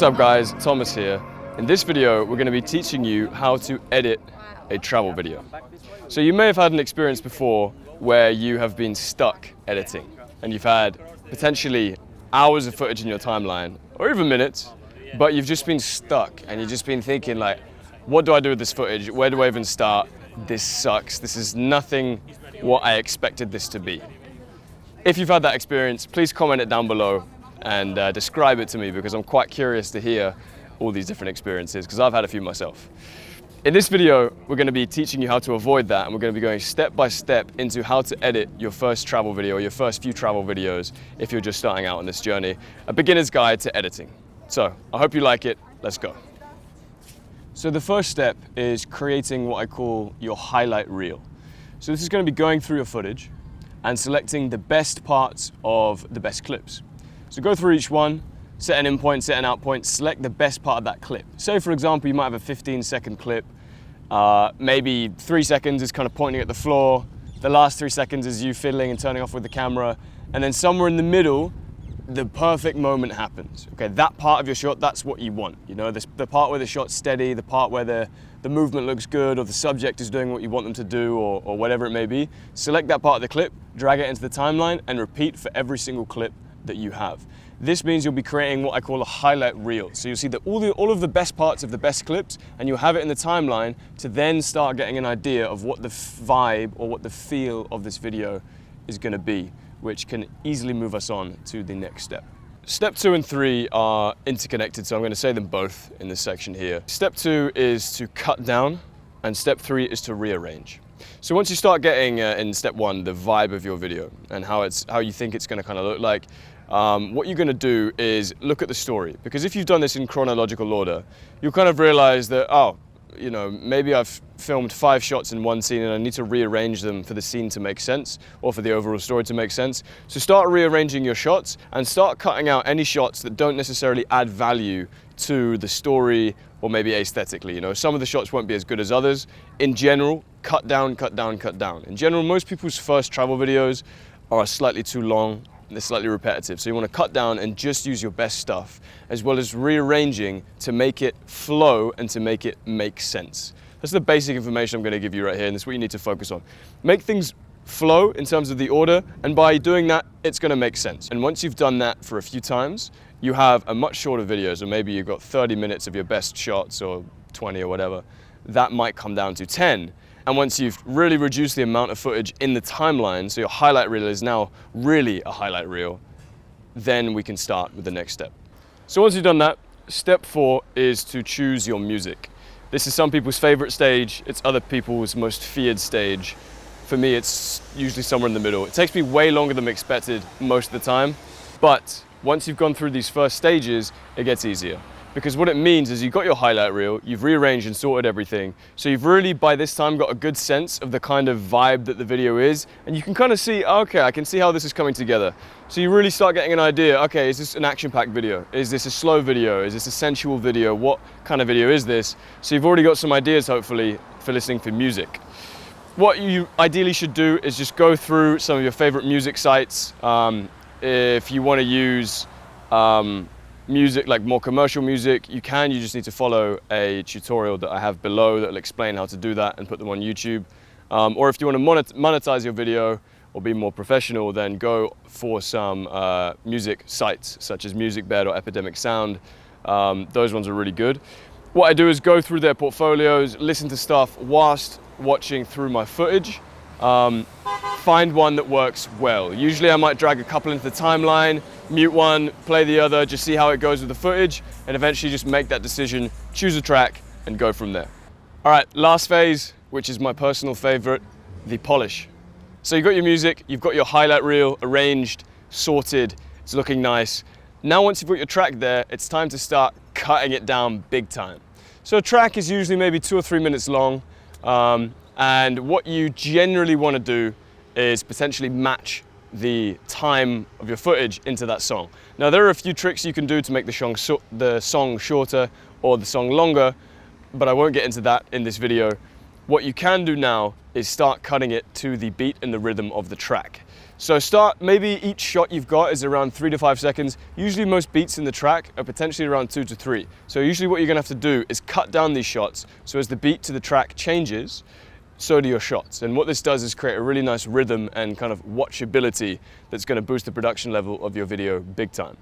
up guys, Thomas here. In this video we're going to be teaching you how to edit a travel video. So you may have had an experience before where you have been stuck editing and you've had potentially hours of footage in your timeline or even minutes, but you've just been stuck and you've just been thinking like, what do I do with this footage? Where do I even start? This sucks. This is nothing what I expected this to be. If you've had that experience, please comment it down below and describe it to me, because I'm quite curious to hear all these different experiences, because I've had a few myself. In this video, we're going to be teaching you how to avoid that, and we're going to be going step by step into how to edit your first travel video, your first few travel videos, if you're just starting out on this journey. A beginner's guide to editing. So, I hope you like it. Let's go. So the first step is creating what I call your highlight reel. So this is going to be going through your footage and selecting the best parts of the best clips. So go through each one, set an in point, set an out point, select the best part of that clip. Say for example, you might have a 15-second clip, maybe 3 seconds is kind of pointing at the floor, the last 3 seconds is you fiddling and turning off with the camera, and then somewhere in the middle, the perfect moment happens. Okay, that part of your shot, that's what you want. You know, the part where the shot's steady, the part where the movement looks good, or the subject is doing what you want them to do, or whatever it may be. Select that part of the clip, drag it into the timeline, and repeat for every single clip that you have. This means you'll be creating what I call a highlight reel. So you'll see that all of the best parts of the best clips, and you'll have it in the timeline to then start getting an idea of what the vibe or what the feel of this video is going to be, which can easily move us on to the next step. Step 2 and 3 are interconnected, so I'm going to say them both in this section here. Step 2 is to cut down, and step 3 is to rearrange. So once you start getting in step 1 the vibe of your video and how you think it's going to kind of look like, what you're going to do is look at the story, because if you've done this in chronological order, you'll kind of realize that, oh, you know, maybe I've filmed 5 shots in one scene and I need to rearrange them for the scene to make sense, or for the overall story to make sense. So start rearranging your shots and start cutting out any shots that don't necessarily add value to the story, or maybe aesthetically. You know, some of the shots won't be as good as others. In general, cut down, cut down, cut down. In general, most people's first travel videos are slightly too long. They're slightly repetitive, so you want to cut down and just use your best stuff, as well as rearranging to make it flow and to make it make sense. That's the basic information I'm going to give you right here, and that's what you need to focus on. Make things flow in terms of the order, and by doing that, it's going to make sense. And once you've done that for a few times, you have a much shorter video, so maybe you've got 30 minutes of your best shots, or 20 or whatever. That might come down to 10. And once you've really reduced the amount of footage in the timeline, so your highlight reel is now really a highlight reel, then we can start with the next step. So once you've done that, step 4 is to choose your music. This is some people's favorite stage, it's other people's most feared stage. For me, it's usually somewhere in the middle. It takes me way longer than expected most of the time, but once you've gone through these first stages, it gets easier. Because what it means is you've got your highlight reel, you've rearranged and sorted everything, so you've really by this time got a good sense of the kind of vibe that the video is, and you can kind of see, okay, I can see how this is coming together. So you really start getting an idea, okay, is this an action-packed video? Is this a slow video? Is this a sensual video? What kind of video is this? So you've already got some ideas, hopefully, for listening for music. What you ideally should do is just go through some of your favorite music sites. If you want to use music, like more commercial music, you just need to follow a tutorial that I have below that will explain how to do that and put them on YouTube. Or if you want to monetize your video or be more professional, then go for some music sites such as MusicBed or Epidemic Sound. Those ones are really good. What I do is go through their portfolios, listen to stuff whilst watching through my footage. Find one that works well. Usually I might drag a couple into the timeline, mute one, play the other, just see how it goes with the footage, and eventually just make that decision, choose a track, and go from there. All right, last phase, which is my personal favorite, the polish. So you've got your music, you've got your highlight reel arranged, sorted, it's looking nice. Now once you've got your track there, it's time to start cutting it down big time. So a track is usually maybe 2 or 3 minutes long, and what you generally want to do is potentially match the time of your footage into that song. Now there are a few tricks you can do to make the song shorter or the song longer, but I won't get into that in this video. What you can do now is start cutting it to the beat and the rhythm of the track. So maybe each shot you've got is around 3 to 5 seconds. Usually most beats in the track are potentially around 2 to 3. So usually what you're gonna have to do is cut down these shots, so as the beat to the track changes, so do your shots. And what this does is create a really nice rhythm and kind of watchability that's gonna boost the production level of your video big time.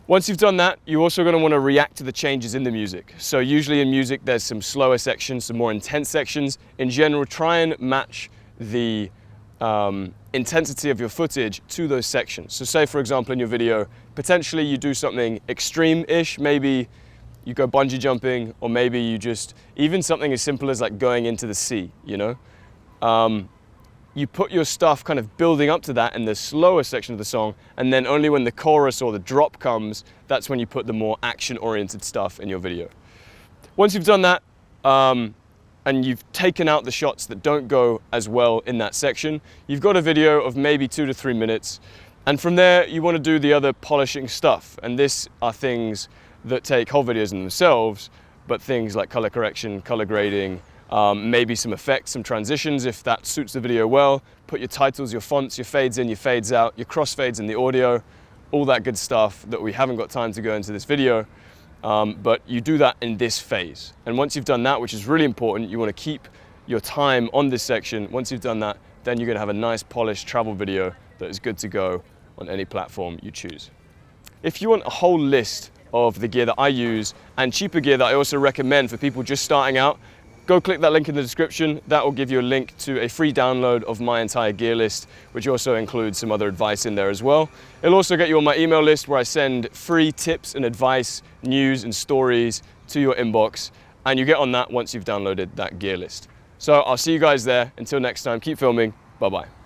Once you've done that, you're also going to want to react to the changes in the music. So usually in music, there's some slower sections, some more intense sections. In general, try and match the intensity of your footage to those sections. So say, for example, in your video, potentially you do something extreme-ish, maybe you go bungee jumping, or maybe you just, even something as simple as like going into the sea, you know? You put your stuff kind of building up to that in the slower section of the song, and then only when the chorus or the drop comes, that's when you put the more action-oriented stuff in your video. Once you've done that, and you've taken out the shots that don't go as well in that section, you've got a video of maybe 2 to 3 minutes, and from there you want to do the other polishing stuff. And this are things that take whole videos in themselves, but things like color correction, color grading, maybe some effects, some transitions if that suits the video well. Put your titles, your fonts, your fades in, your fades out, your crossfades in the audio, all that good stuff that we haven't got time to go into this video. But you do that in this phase. And once you've done that, which is really important, you want to keep your time on this section. Once you've done that, then you're going to have a nice polished travel video that is good to go on any platform you choose. If you want a whole list of the gear that I use and cheaper gear that I also recommend for people just starting out, go click that link in the description. That will give you a link to a free download of my entire gear list, which also includes some other advice in there as well. It'll also get you on my email list where I send free tips and advice, news and stories to your inbox. And you get on that once you've downloaded that gear list. So I'll see you guys there. Until next time, keep filming. Bye-bye.